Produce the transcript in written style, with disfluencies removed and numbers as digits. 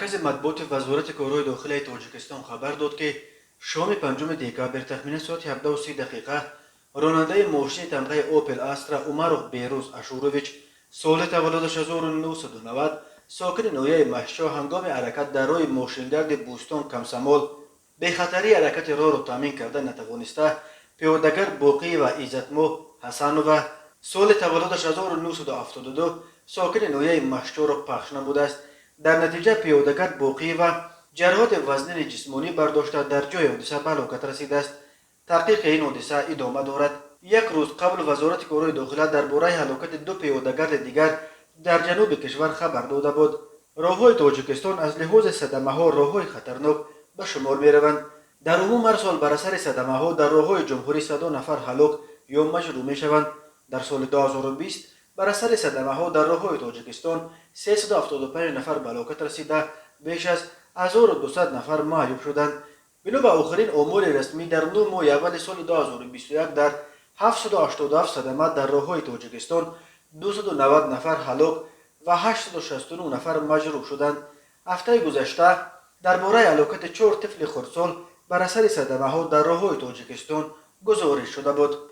مرکز مطبوعات وزارت کارهای داخلی تاجیکستان خبر داد که شام 5 دکامبر تخمین ساعت 17:30 راننده ماشین تمغه اوپل استرا عمر بیروز اشوروویچ سال تولدش 1990 ساکن نویه مشچا هنگام حرکت در راه ماشینگرد بوستون کمسمال به خطری حرکت راه را تامین کرده نتوانسته پیادهگر باقی و عزتمو حسنوو سال تولدش 1972 ساکن نویه مشچا را پخش نموده است. در نتیجه پیادهگر باقی و جراحات وزن جسمانی برداشته در جای حادثه به هلاکت رسیده است. تحقیق این حادثه ادامه دارد. یک روز قبل وزارت کارهای داخلی درباره هلاکت دو پیادهگر دیگر در جنوب کشور خبر داده بود. راههای تاجیکستان از لحاظ صدمه ها راههای خطرناک به شمار می روند. در عموم هر سال بر اثر صدمه ها در راههای جمهوری 100 نفر هلاک یا مجروح می شوند. در سال 2020 بر اثر صدمه ها در راههای تاجیکستان 375 نفر به هلاکت رسیده، بیش از 1200 نفر معیوب شدند. بنا به آخرین آمار رسمی در 9 ماه اول سال 2021 در 787 صدمه در راههای تاجیکستان 290 نفر هلاک و 869 نفر مجروح شدند. هفته گذشته درباره هلاکت 4 طفل خردسال بر اثر صدمه ها در راههای تاجیکستان گزارش شده بود.